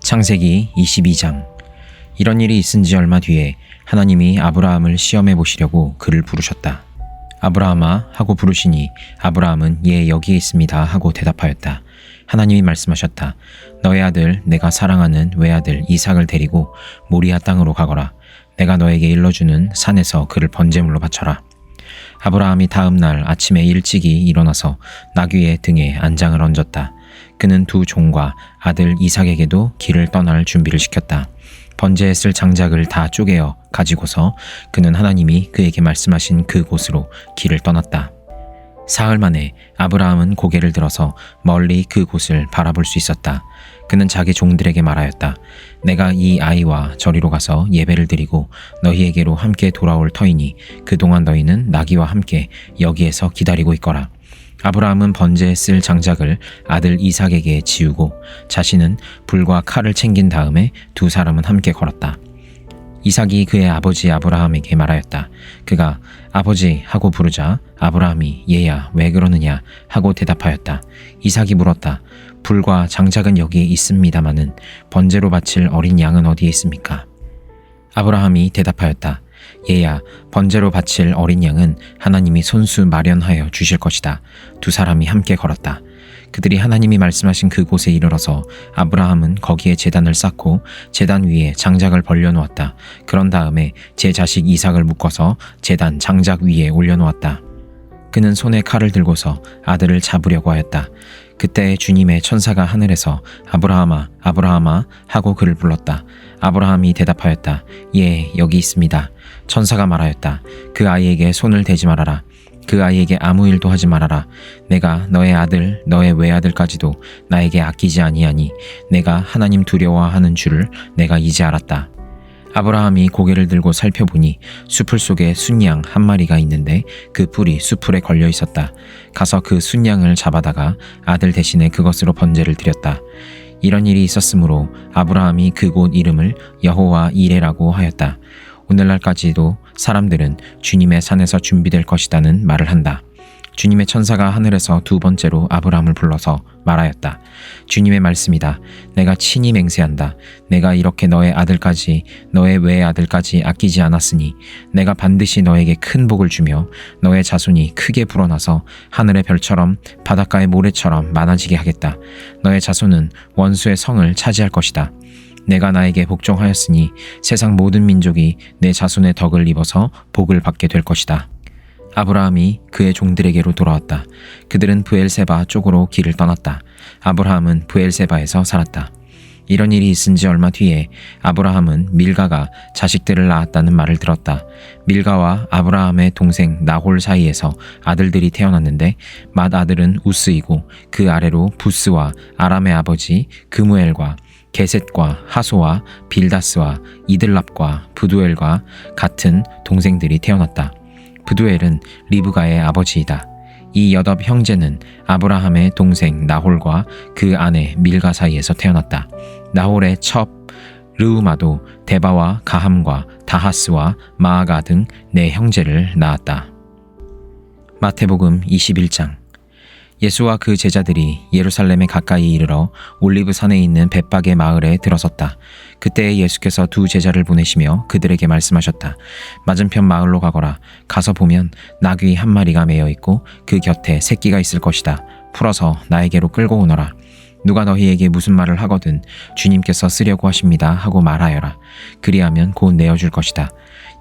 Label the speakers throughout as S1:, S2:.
S1: 창세기 22장. 이런 일이 있은 지 얼마 뒤에 하나님이 아브라함을 시험해 보시려고 그를 부르셨다. 아브라함아 하고 부르시니 아브라함은 예 여기에 있습니다 하고 대답하였다. 하나님이 말씀하셨다. 너의 아들 내가 사랑하는 외아들 이삭을 데리고 모리아 땅으로 가거라. 내가 너에게 일러주는 산에서 그를 번제물로 바쳐라. 아브라함이 다음 날 아침에 일찍이 일어나서 나귀의 등에 안장을 얹었다. 그는 두 종과 아들 이삭에게도 길을 떠날 준비를 시켰다. 번제에 쓸 장작을 다 쪼개어 가지고서 그는 하나님이 그에게 말씀하신 그 곳으로 길을 떠났다. 사흘 만에 아브라함은 고개를 들어서 멀리 그 곳을 바라볼 수 있었다. 그는 자기 종들에게 말하였다. 내가 이 아이와 저리로 가서 예배를 드리고 너희에게로 함께 돌아올 터이니 그동안 너희는 나귀와 함께 여기에서 기다리고 있거라. 아브라함은 번제에 쓸 장작을 아들 이삭에게 지우고 자신은 불과 칼을 챙긴 다음에 두 사람은 함께 걸었다. 이삭이 그의 아버지 아브라함에게 말하였다. 그가 아버지 하고 부르자 아브라함이 얘야 왜 그러느냐 하고 대답하였다. 이삭이 물었다. 불과 장작은 여기에 있습니다마는 번제로 바칠 어린 양은 어디에 있습니까? 아브라함이 대답하였다. 얘야 번제로 바칠 어린 양은 하나님이 손수 마련하여 주실 것이다. 두 사람이 함께 걸었다. 그들이 하나님이 말씀하신 그곳에 이르러서 아브라함은 거기에 제단을 쌓고 제단 위에 장작을 벌려놓았다. 그런 다음에 제 자식 이삭을 묶어서 제단 장작 위에 올려놓았다. 그는 손에 칼을 들고서 아들을 잡으려고 하였다. 그때 주님의 천사가 하늘에서 아브라함아 아브라함아 하고 그를 불렀다. 아브라함이 대답하였다. 예 여기 있습니다. 천사가 말하였다. 그 아이에게 손을 대지 말아라. 그 아이에게 아무 일도 하지 말아라. 내가 너의 아들 너의 외아들까지도 나에게 아끼지 아니하니 내가 하나님 두려워하는 줄을 내가 이제 알았다. 아브라함이 고개를 들고 살펴보니 수풀 속에 순양 한 마리가 있는데 그 뿔이 수풀에 걸려 있었다. 가서 그 순양을 잡아다가 아들 대신에 그것으로 번제를 드렸다. 이런 일이 있었으므로 아브라함이 그곳 이름을 여호와 이레라고 하였다. 오늘날까지도 사람들은 주님의 산에서 준비될 것이다는 말을 한다. 주님의 천사가 하늘에서 두 번째로 아브라함을 불러서 말하였다. 주님의 말씀이다. 내가 친히 맹세한다. 내가 이렇게 너의 아들까지 너의 외아들까지 아끼지 않았으니 내가 반드시 너에게 큰 복을 주며 너의 자손이 크게 불어나서 하늘의 별처럼 바닷가의 모래처럼 많아지게 하겠다. 너의 자손은 원수의 성을 차지할 것이다. 내가 나에게 복종하였으니 세상 모든 민족이 내 자손의 덕을 입어서 복을 받게 될 것이다. 아브라함이 그의 종들에게로 돌아왔다. 그들은 브엘세바 쪽으로 길을 떠났다. 아브라함은 브엘세바에서 살았다. 이런 일이 있은 지 얼마 뒤에 아브라함은 밀가가 자식들을 낳았다는 말을 들었다. 밀가와 아브라함의 동생 나홀 사이에서 아들들이 태어났는데 맏아들은 우스이고 그 아래로 부스와 아람의 아버지 그무엘과 게셋과 하소와 빌다스와 이들랍과 부두엘과 같은 동생들이 태어났다. 부두엘은 리브가의 아버지이다. 이 여덟 형제는 아브라함의 동생 나홀과 그 아내 밀가 사이에서 태어났다. 나홀의 첩 르우마도 데바와 가함과 다하스와 마아가 등 네 형제를 낳았다. 마태복음 21장. 예수와 그 제자들이 예루살렘에 가까이 이르러 올리브산에 있는 벳박의 마을에 들어섰다. 그때 예수께서 두 제자를 보내시며 그들에게 말씀하셨다. 맞은편 마을로 가거라. 가서 보면 나귀 한 마리가 매여 있고 그 곁에 새끼가 있을 것이다. 풀어서 나에게로 끌고 오너라. 누가 너희에게 무슨 말을 하거든 주님께서 쓰려고 하십니다 하고 말하여라. 그리하면 곧 내어줄 것이다.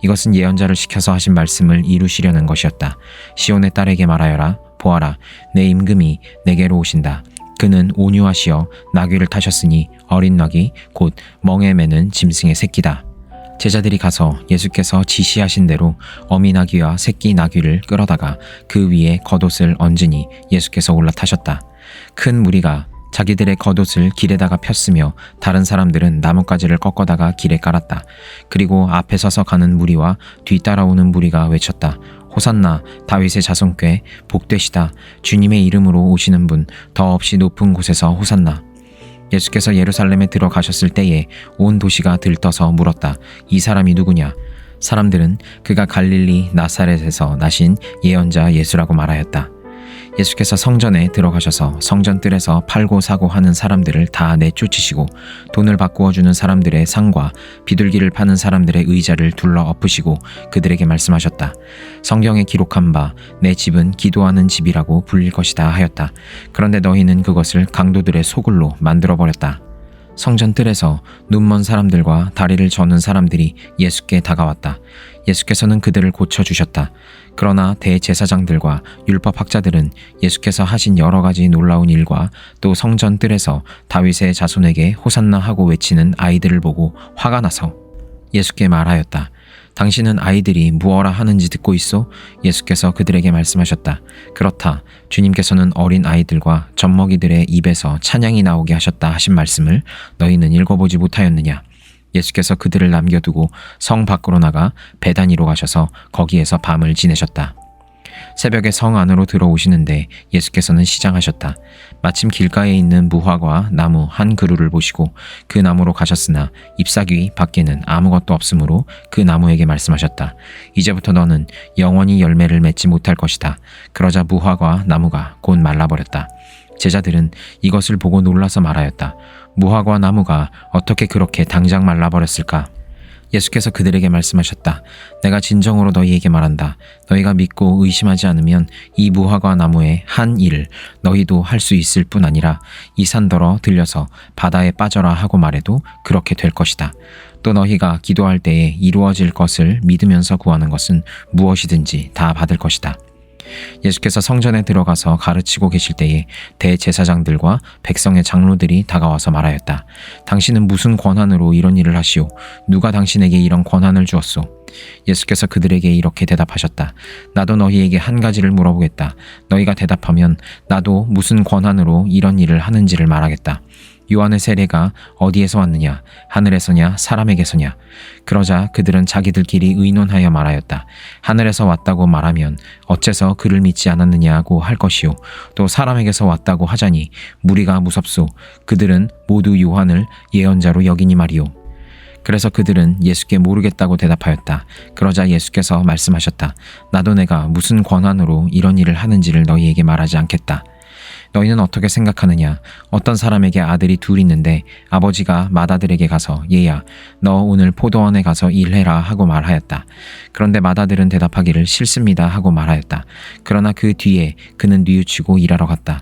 S1: 이것은 예언자를 시켜서 하신 말씀을 이루시려는 것이었다. 시온의 딸에게 말하여라. 보아라, 내 임금이 내게로 오신다. 그는 온유하시어 나귀를 타셨으니 어린 나귀 곧 멍에 매는 짐승의 새끼다. 제자들이 가서 예수께서 지시하신 대로 어미 나귀와 새끼 나귀를 끌어다가 그 위에 겉옷을 얹으니 예수께서 올라타셨다. 큰 무리가 자기들의 겉옷을 길에다가 폈으며 다른 사람들은 나뭇가지를 꺾어다가 길에 깔았다. 그리고 앞에 서서 가는 무리와 뒤따라오는 무리가 외쳤다. 호산나 다윗의 자손께 복되시다. 주님의 이름으로 오시는 분 더없이 높은 곳에서 호산나. 예수께서 예루살렘에 들어가셨을 때에 온 도시가 들떠서 물었다. 이 사람이 누구냐? 사람들은 그가 갈릴리 나사렛에서 나신 예언자 예수라고 말하였다. 예수께서 성전에 들어가셔서 성전 뜰에서 팔고 사고 하는 사람들을 다 내쫓으시고 돈을 바꾸어 주는 사람들의 상과 비둘기를 파는 사람들의 의자를 둘러 엎으시고 그들에게 말씀하셨다. 성경에 기록한 바 내 집은 기도하는 집이라고 불릴 것이다 하였다. 그런데 너희는 그것을 강도들의 소굴로 만들어버렸다. 성전 뜰에서 눈먼 사람들과 다리를 저는 사람들이 예수께 다가왔다. 예수께서는 그들을 고쳐주셨다. 그러나 대제사장들과 율법학자들은 예수께서 하신 여러 가지 놀라운 일과 또 성전 뜰에서 다윗의 자손에게 호산나 하고 외치는 아이들을 보고 화가 나서 예수께 말하였다. 당신은 아이들이 무엇라 하는지 듣고 있소? 예수께서 그들에게 말씀하셨다. 그렇다. 주님께서는 어린 아이들과 젖먹이들의 입에서 찬양이 나오게 하셨다 하신 말씀을 너희는 읽어보지 못하였느냐? 예수께서 그들을 남겨두고 성 밖으로 나가 베다니로 가셔서 거기에서 밤을 지내셨다. 새벽에 성 안으로 들어오시는데 예수께서는 시장하셨다. 마침 길가에 있는 무화과 나무 한 그루를 보시고 그 나무로 가셨으나 잎사귀 밖에는 아무것도 없으므로 그 나무에게 말씀하셨다. 이제부터 너는 영원히 열매를 맺지 못할 것이다. 그러자 무화과 나무가 곧 말라버렸다. 제자들은 이것을 보고 놀라서 말하였다. 무화과 나무가 어떻게 그렇게 당장 말라버렸을까? 예수께서 그들에게 말씀하셨다. 내가 진정으로 너희에게 말한다. 너희가 믿고 의심하지 않으면 이 무화과 나무의 한 일을 너희도 할 수 있을 뿐 아니라 이 산더러 들려서 바다에 빠져라 하고 말해도 그렇게 될 것이다. 또 너희가 기도할 때에 이루어질 것을 믿으면서 구하는 것은 무엇이든지 다 받을 것이다. 예수께서 성전에 들어가서 가르치고 계실 때에 대제사장들과 백성의 장로들이 다가와서 말하였다. 당신은 무슨 권한으로 이런 일을 하시오? 누가 당신에게 이런 권한을 주었소? 예수께서 그들에게 이렇게 대답하셨다. 나도 너희에게 한 가지를 물어보겠다. 너희가 대답하면 나도 무슨 권한으로 이런 일을 하는지를 말하겠다. 요한의 세례가 어디에서 왔느냐? 하늘에서냐? 사람에게서냐? 그러자 그들은 자기들끼리 의논하여 말하였다. 하늘에서 왔다고 말하면 어째서 그를 믿지 않았느냐고 할 것이요. 또 사람에게서 왔다고 하자니 무리가 무섭소. 그들은 모두 요한을 예언자로 여기니 말이요. 그래서 그들은 예수께 모르겠다고 대답하였다. 그러자 예수께서 말씀하셨다. 나도 내가 무슨 권한으로 이런 일을 하는지를 너희에게 말하지 않겠다. 너희는 어떻게 생각하느냐? 어떤 사람에게 아들이 둘 있는데 아버지가 맏아들에게 가서 얘야 너 오늘 포도원에 가서 일해라 하고 말하였다. 그런데 맏아들은 대답하기를 싫습니다 하고 말하였다. 그러나 그 뒤에 그는 뉘우치고 일하러 갔다.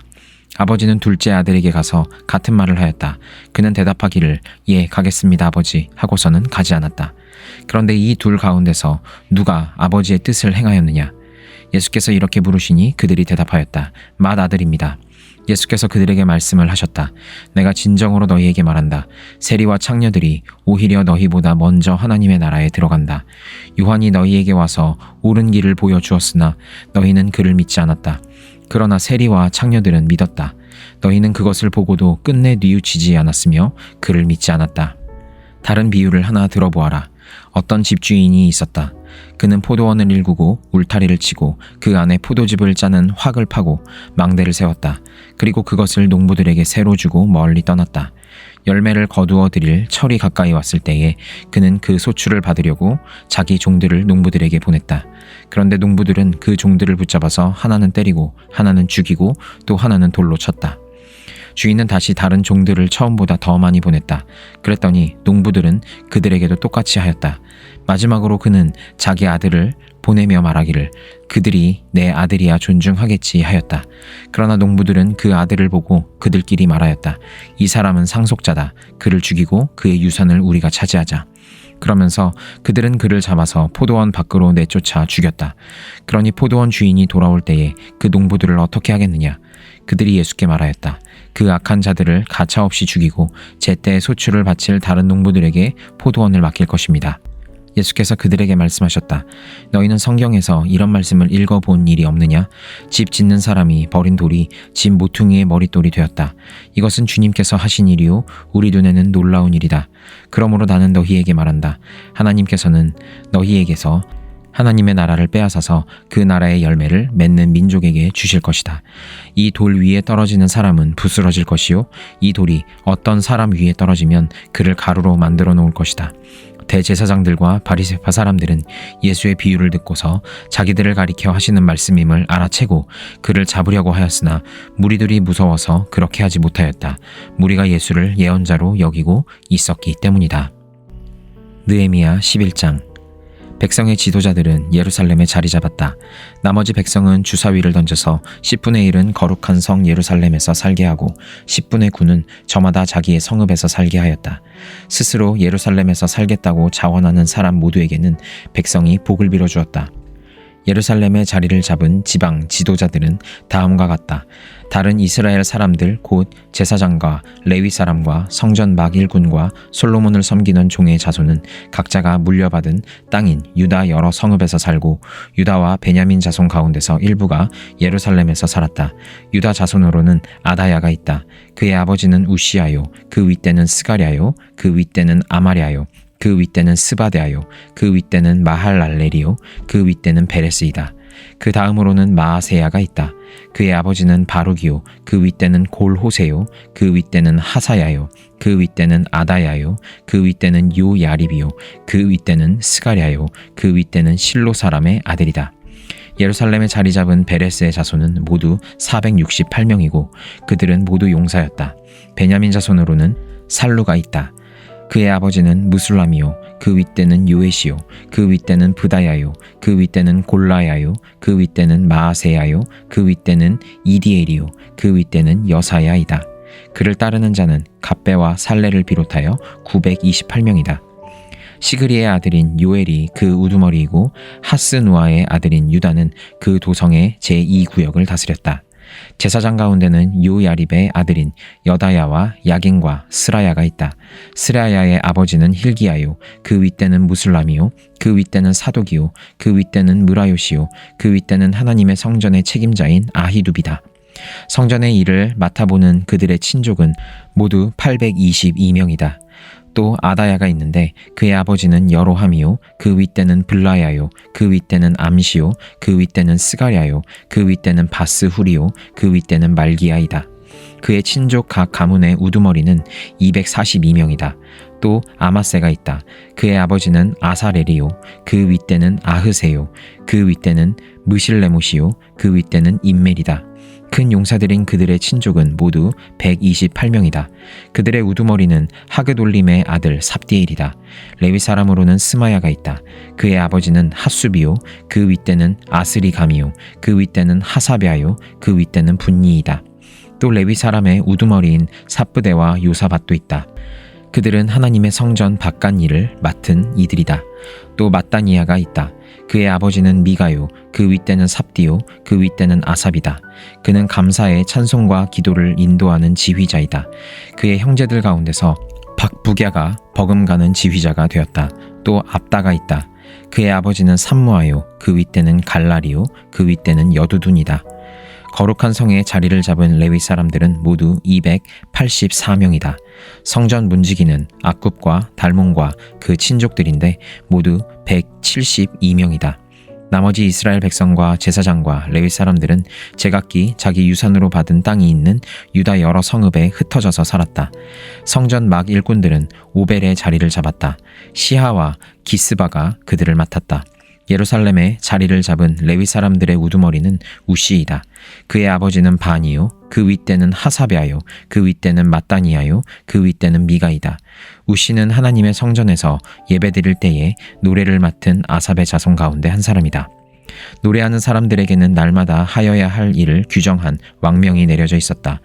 S1: 아버지는 둘째 아들에게 가서 같은 말을 하였다. 그는 대답하기를 예 가겠습니다 아버지 하고서는 가지 않았다. 그런데 이 둘 가운데서 누가 아버지의 뜻을 행하였느냐? 예수께서 이렇게 물으시니 그들이 대답하였다. 맏아들입니다. 예수께서 그들에게 말씀을 하셨다. 내가 진정으로 너희에게 말한다. 세리와 창녀들이 오히려 너희보다 먼저 하나님의 나라에 들어간다. 요한이 너희에게 와서 옳은 길을 보여주었으나 너희는 그를 믿지 않았다. 그러나 세리와 창녀들은 믿었다. 너희는 그것을 보고도 끝내 뉘우치지 않았으며 그를 믿지 않았다. 다른 비유를 하나 들어보아라. 어떤 집주인이 있었다. 그는 포도원을 일구고 울타리를 치고 그 안에 포도즙을 짜는 확을 파고 망대를 세웠다. 그리고 그것을 농부들에게 새로 주고 멀리 떠났다. 열매를 거두어 들일 철이 가까이 왔을 때에 그는 그 소출을 받으려고 자기 종들을 농부들에게 보냈다. 그런데 농부들은 그 종들을 붙잡아서 하나는 때리고 하나는 죽이고 또 하나는 돌로 쳤다. 주인은 다시 다른 종들을 처음보다 더 많이 보냈다. 그랬더니 농부들은 그들에게도 똑같이 하였다. 마지막으로 그는 자기 아들을 보내며 말하기를 그들이 내 아들이야 존중하겠지 하였다. 그러나 농부들은 그 아들을 보고 그들끼리 말하였다. 이 사람은 상속자다. 그를 죽이고 그의 유산을 우리가 차지하자. 그러면서 그들은 그를 잡아서 포도원 밖으로 내쫓아 죽였다. 그러니 포도원 주인이 돌아올 때에 그 농부들을 어떻게 하겠느냐? 그들이 예수께 말하였다. 그 악한 자들을 가차없이 죽이고 제때 소출을 바칠 다른 농부들에게 포도원을 맡길 것입니다. 예수께서 그들에게 말씀하셨다. 너희는 성경에서 이런 말씀을 읽어본 일이 없느냐? 집 짓는 사람이 버린 돌이 집 모퉁이의 머릿돌이 되었다. 이것은 주님께서 하신 일이요 우리 눈에는 놀라운 일이다. 그러므로 나는 너희에게 말한다. 하나님께서는 너희에게서 하나님의 나라를 빼앗아서 그 나라의 열매를 맺는 민족에게 주실 것이다. 이 돌 위에 떨어지는 사람은 부스러질 것이요 이 돌이 어떤 사람 위에 떨어지면 그를 가루로 만들어 놓을 것이다. 대제사장들과 바리새파 사람들은 예수의 비유를 듣고서 자기들을 가리켜 하시는 말씀임을 알아채고 그를 잡으려고 하였으나 무리들이 무서워서 그렇게 하지 못하였다. 무리가 예수를 예언자로 여기고 있었기 때문이다. 느헤미야 11장. 백성의 지도자들은 예루살렘에 자리 잡았다. 나머지 백성은 주사위를 던져서 10분의 1은 거룩한 성 예루살렘에서 살게 하고 10분의 9는 저마다 자기의 성읍에서 살게 하였다. 스스로 예루살렘에서 살겠다고 자원하는 사람 모두에게는 백성이 복을 빌어주었다. 예루살렘에 자리를 잡은 지방 지도자들은 다음과 같다. 다른 이스라엘 사람들 곧 제사장과 레위 사람과 성전 막 일꾼과 솔로몬을 섬기는 종의 자손은 각자가 물려받은 땅인 유다 여러 성읍에서 살고 유다와 베냐민 자손 가운데서 일부가 예루살렘에서 살았다. 유다 자손으로는 아다야가 있다. 그의 아버지는 우시아요. 그 윗대는 스가랴요. 그 윗대는 아마랴요. 그 윗대는 스바데아요. 그 윗대는 마할랄렐이요. 그 윗대는 베레스이다. 그 다음으로는 마아세야가 있다. 그의 아버지는 바룩이요. 그 윗대는 골호세요. 그 윗대는 하사야요. 그 윗대는 아다야요. 그 윗대는 요야립이요. 그 윗대는 스가랴요. 그 윗대는 실로 사람의 아들이다. 예루살렘에 자리 잡은 베레스의 자손은 모두 468명이고 그들은 모두 용사였다. 베냐민 자손으로는 살루가 있다. 그의 아버지는 무술람이요. 그 윗대는 요에시요. 그 윗대는 부다야요. 그 윗대는 골라야요. 그 윗대는 마아세야요. 그 윗대는 이디엘이요. 그 윗대는 여사야이다. 그를 따르는 자는 갑배와 살레를 비롯하여 928명이다. 시그리의 아들인 요엘이 그 우두머리이고 하스누아의 아들인 유다는 그 도성의 제2구역을 다스렸다. 제사장 가운데는 요야립의 아들인 여다야와 야긴과 스라야가 있다. 스라야의 아버지는 힐기야요. 그 윗대는 무술람이요. 그 윗대는 사독이요. 그 윗대는 무라요시요. 그 윗대는 하나님의 성전의 책임자인 아히두비다. 성전의 일을 맡아보는 그들의 친족은 모두 822명이다. 또 아다야가 있는데 그의 아버지는 여로함이요. 그 윗대는 블라야요. 그 윗대는 암시요. 그 윗대는 스가랴요. 그 윗대는 바스후리요. 그 윗대는 말기야이다. 그의 친족 각 가문의 우두머리는 242명이다. 또 아마세가 있다. 그의 아버지는 아사렐이요. 그 윗대는 아흐세요. 그 윗대는 무실레못이요. 그 윗대는 임멜이다. 큰 용사들인 그들의 친족은 모두 128명이다. 그들의 우두머리는 하그돌림의 아들 삽디엘이다. 레위 사람으로는 스마야가 있다. 그의 아버지는 핫수비요. 그 윗대는 아스리감이요. 그 윗대는 하사베아요. 그 윗대는 분니이다. 또 레위 사람의 우두머리인 삽브데와 요사밭도 있다. 그들은 하나님의 성전 바깥 일을 맡은 이들이다. 또 마따니아가 있다. 그의 아버지는 미가요. 그 윗대는 삽디요. 그 윗대는 아삽이다. 그는 감사의 찬송과 기도를 인도하는 지휘자이다. 그의 형제들 가운데서 박부갸가 버금가는 지휘자가 되었다. 또 압다가 있다. 그의 아버지는 삼무아요. 그 윗대는 갈라리요. 그 윗대는 여두둔이다. 거룩한 성에 자리를 잡은 레위 사람들은 모두 284명이다. 성전 문지기는 악굽과 달몬과 그 친족들인데 모두 172명이다. 나머지 이스라엘 백성과 제사장과 레위 사람들은 제각기 자기 유산으로 받은 땅이 있는 유다 여러 성읍에 흩어져서 살았다. 성전 막 일꾼들은 오벨의 자리를 잡았다. 시하와 기스바가 그들을 맡았다. 예루살렘에 자리를 잡은 레위 사람들의 우두머리는 우시이다. 그의 아버지는 바니요. 그 윗대는 하사베아요. 그 윗대는 마따니아요. 그 윗대는 미가이다. 우시는 하나님의 성전에서 예배드릴 때에 노래를 맡은 아삽의 자손 가운데 한 사람이다. 노래하는 사람들에게는 날마다 하여야 할 일을 규정한 왕명이 내려져 있었다.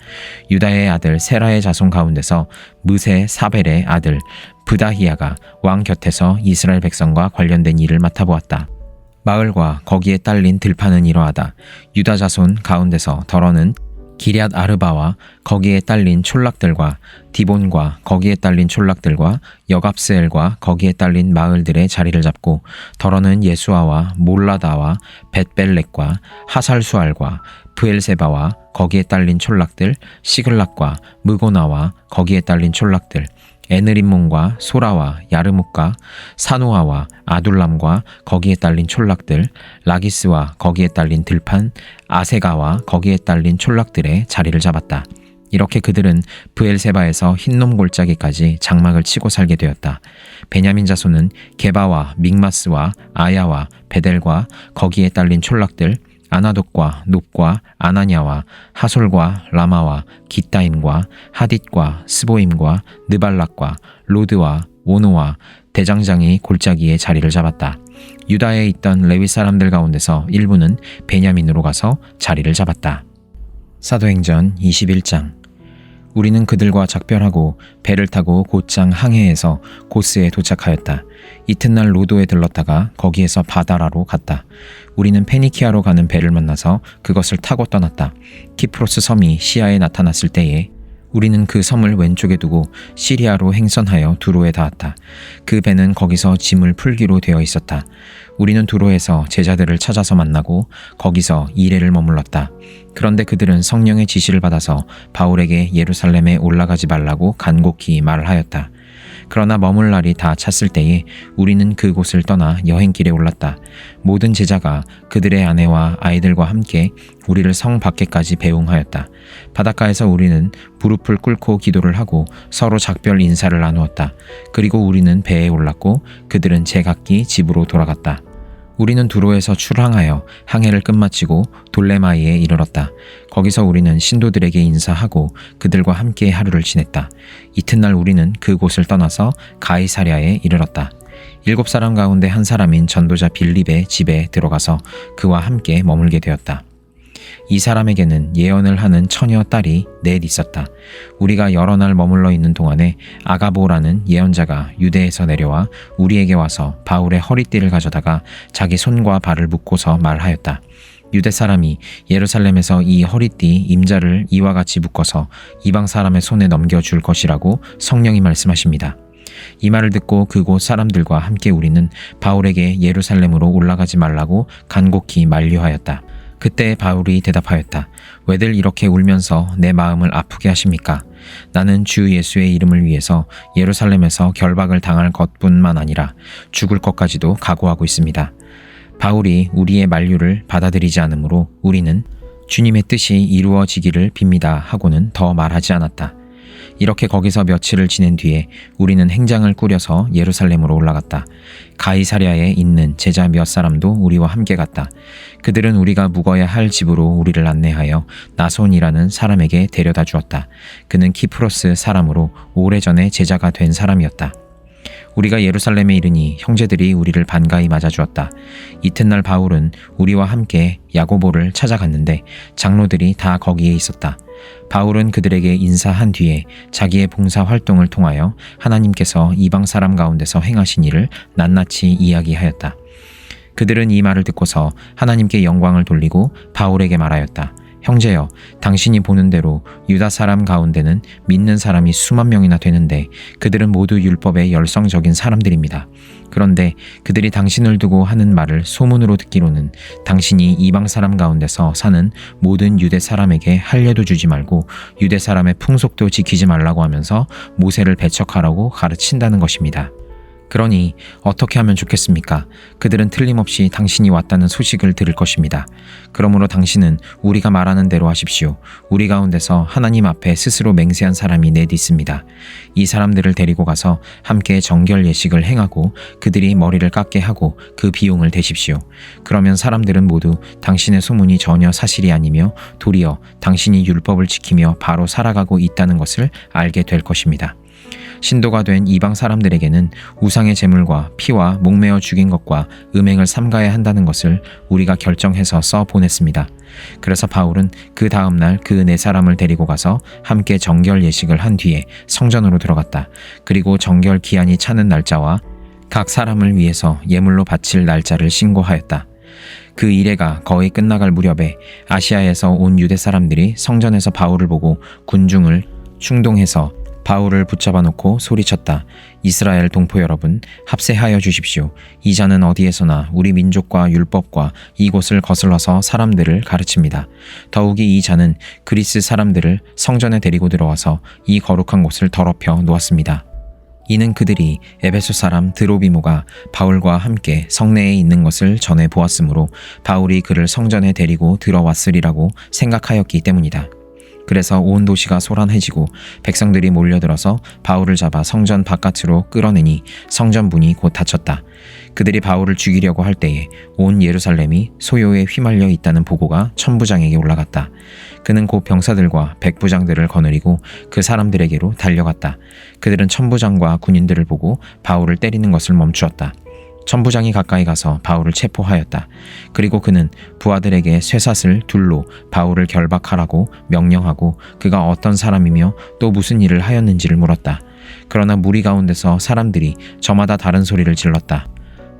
S1: 유다의 아들 세라의 자손 가운데서 무세 사벨의 아들 브다히야가 왕 곁에서 이스라엘 백성과 관련된 일을 맡아보았다. 마을과 거기에 딸린 들판은 이러하다. 유다 자손 가운데서 더러는 기럇 아르바와 거기에 딸린 촌락들과 디본과 거기에 딸린 촌락들과 여갑스엘과 거기에 딸린 마을들의 자리를 잡고 더러는 예수아와 몰라다와 벳벨렉과 하살수알과 브엘세바와 거기에 딸린 촌락들 시글락과 무고나와 거기에 딸린 촌락들 에느림몬과 소라와 야르묵과 사노아와 아둘람과 거기에 딸린 촌락들 라기스와 거기에 딸린 들판 아세가와 거기에 딸린 촌락들의 자리를 잡았다. 이렇게 그들은 브엘세바에서 흰놈 골짜기까지 장막을 치고 살게 되었다. 베냐민 자손은 게바와 믹마스와 아야와 베델과 거기에 딸린 촌락들, 아나돗과 놉과 아나냐와 하솔과 라마와 기따임과 하딧과 스보임과 느발락과 로드와 오노와 대장장이 골짜기에 자리를 잡았다. 유다에 있던 레위 사람들 가운데서 일부는 베냐민으로 가서 자리를 잡았다. 사도행전 21장. 우리는 그들과 작별하고 배를 타고 곧장 항해해서 고스에 도착하였다. 이튿날 로도에 들렀다가 거기에서 바다라로 갔다. 우리는 페니키아로 가는 배를 만나서 그것을 타고 떠났다. 키프로스 섬이 시야에 나타났을 때에 우리는 그 섬을 왼쪽에 두고 시리아로 행선하여 두로에 닿았다. 그 배는 거기서 짐을 풀기로 되어 있었다. 우리는 두로에서 제자들을 찾아서 만나고 거기서 2일을 머물렀다. 그런데 그들은 성령의 지시를 받아서 바울에게 예루살렘에 올라가지 말라고 간곡히 말하였다. 그러나 머물 날이 다 찼을 때에 우리는 그곳을 떠나 여행길에 올랐다. 모든 제자가 그들의 아내와 아이들과 함께 우리를 성 밖에까지 배웅하였다. 바닷가에서 우리는 무릎을 꿇고 기도를 하고 서로 작별 인사를 나누었다. 그리고 우리는 배에 올랐고 그들은 제각기 집으로 돌아갔다. 우리는 두로에서 출항하여 항해를 끝마치고 돌레마이에 이르렀다. 거기서 우리는 신도들에게 인사하고 그들과 함께 하루를 지냈다. 이튿날 우리는 그곳을 떠나서 가이사랴에 이르렀다. 7사람 가운데 한 사람인 전도자 빌립의 집에 들어가서 그와 함께 머물게 되었다. 이 사람에게는 예언을 하는 처녀 딸이 넷 있었다. 우리가 여러 날 머물러 있는 동안에 아가보라는 예언자가 유대에서 내려와 우리에게 와서 바울의 허리띠를 가져다가 자기 손과 발을 묶고서 말하였다. 유대 사람이 예루살렘에서 이 허리띠 임자를 이와 같이 묶어서 이방 사람의 손에 넘겨줄 것이라고 성령이 말씀하십니다. 이 말을 듣고 그곳 사람들과 함께 우리는 바울에게 예루살렘으로 올라가지 말라고 간곡히 만류하였다. 그때 바울이 대답하였다. 왜들 이렇게 울면서 내 마음을 아프게 하십니까? 나는 주 예수의 이름을 위해서 예루살렘에서 결박을 당할 것뿐만 아니라 죽을 것까지도 각오하고 있습니다. 바울이 우리의 만류를 받아들이지 않으므로 우리는 주님의 뜻이 이루어지기를 빕니다 하고는 더 말하지 않았다. 이렇게 거기서 며칠을 지낸 뒤에 우리는 행장을 꾸려서 예루살렘으로 올라갔다. 가이사랴에 있는 제자 몇 사람도 우리와 함께 갔다. 그들은 우리가 묵어야 할 집으로 우리를 안내하여 나손이라는 사람에게 데려다 주었다. 그는 키프로스 사람으로 오래전에 제자가 된 사람이었다. 우리가 예루살렘에 이르니 형제들이 우리를 반가이 맞아주었다. 이튿날 바울은 우리와 함께 야고보를 찾아갔는데 장로들이 다 거기에 있었다. 바울은 그들에게 인사한 뒤에 자기의 봉사 활동을 통하여 하나님께서 이방 사람 가운데서 행하신 일을 낱낱이 이야기하였다. 그들은 이 말을 듣고서 하나님께 영광을 돌리고 바울에게 말하였다. 형제여, 당신이 보는 대로 유다 사람 가운데는 믿는 사람이 수만 명이나 되는데 그들은 모두 율법의 열성적인 사람들입니다. 그런데 그들이 당신을 두고 하는 말을 소문으로 듣기로는 당신이 이방 사람 가운데서 사는 모든 유대 사람에게 할례도 주지 말고 유대 사람의 풍속도 지키지 말라고 하면서 모세를 배척하라고 가르친다는 것입니다. 그러니 어떻게 하면 좋겠습니까? 그들은 틀림없이 당신이 왔다는 소식을 들을 것입니다. 그러므로 당신은 우리가 말하는 대로 하십시오. 우리 가운데서 하나님 앞에 스스로 맹세한 사람이 넷 있습니다. 이 사람들을 데리고 가서 함께 정결 예식을 행하고 그들이 머리를 깎게 하고 그 비용을 대십시오. 그러면 사람들은 모두 당신의 소문이 전혀 사실이 아니며 도리어 당신이 율법을 지키며 바로 살아가고 있다는 것을 알게 될 것입니다. 신도가 된 이방 사람들에게는 우상의 제물과 피와 목매어 죽인 것과 음행을 삼가야 한다는 것을 우리가 결정해서 써 보냈습니다. 그래서 바울은 그 다음날 그 네 사람을 데리고 가서 함께 정결 예식을 한 뒤에 성전으로 들어갔다. 그리고 정결 기한이 차는 날짜와 각 사람을 위해서 예물로 바칠 날짜를 신고하였다. 그 일회가 거의 끝나갈 무렵에 아시아에서 온 유대 사람들이 성전에서 바울을 보고 군중을 충동해서 바울을 붙잡아 놓고 소리쳤다. 이스라엘 동포 여러분, 합세하여 주십시오. 이 자는 어디에서나 우리 민족과 율법과 이곳을 거슬러서 사람들을 가르칩니다. 더욱이 이 자는 그리스 사람들을 성전에 데리고 들어와서 이 거룩한 곳을 더럽혀 놓았습니다. 이는 그들이 에베소 사람 드로비모가 바울과 함께 성내에 있는 것을 전해 보았으므로 바울이 그를 성전에 데리고 들어왔으리라고 생각하였기 때문이다. 그래서 온 도시가 소란해지고 백성들이 몰려들어서 바울을 잡아 성전 바깥으로 끌어내니 성전 문이 곧 닫혔다. 그들이 바울을 죽이려고 할 때에 온 예루살렘이 소요에 휘말려 있다는 보고가 천부장에게 올라갔다. 그는 곧 병사들과 백부장들을 거느리고 그 사람들에게로 달려갔다. 그들은 천부장과 군인들을 보고 바울을 때리는 것을 멈추었다. 천부장이 가까이 가서 바울을 체포하였다. 그리고 그는 부하들에게 쇠사슬 둘로 바울을 결박하라고 명령하고 그가 어떤 사람이며 또 무슨 일을 하였는지를 물었다. 그러나 무리 가운데서 사람들이 저마다 다른 소리를 질렀다.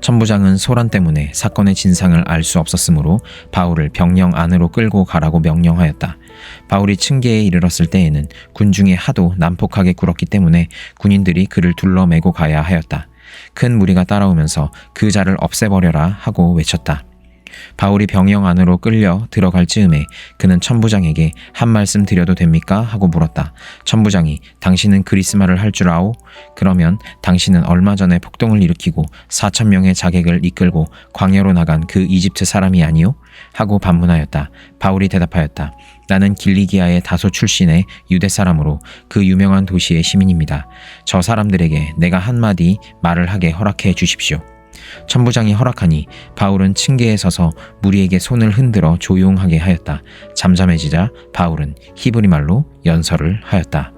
S1: 천부장은 소란 때문에 사건의 진상을 알 수 없었으므로 바울을 병영 안으로 끌고 가라고 명령하였다. 바울이 층계에 이르렀을 때에는 군중이 하도 난폭하게 굴었기 때문에 군인들이 그를 둘러매고 가야 하였다. 큰 무리가 따라오면서 그 자를 없애버려라 하고 외쳤다. 바울이 병영 안으로 끌려 들어갈 즈음에 그는 천부장에게 한 말씀 드려도 됩니까? 하고 물었다. 천부장이 당신은 그리스말을 할 줄 아오? 그러면 당신은 얼마 전에 폭동을 일으키고 4,000명의 자객을 이끌고 광야로 나간 그 이집트 사람이 아니오? 하고 반문하였다. 바울이 대답하였다. 나는 길리기아의 다소 출신의 유대 사람으로 그 유명한 도시의 시민입니다. 저 사람들에게 내가 한마디 말을 하게 허락해 주십시오. 천부장이 허락하니 바울은 층계에 서서 무리에게 손을 흔들어 조용하게 하였다. 잠잠해지자 바울은 히브리 말로 연설을 하였다.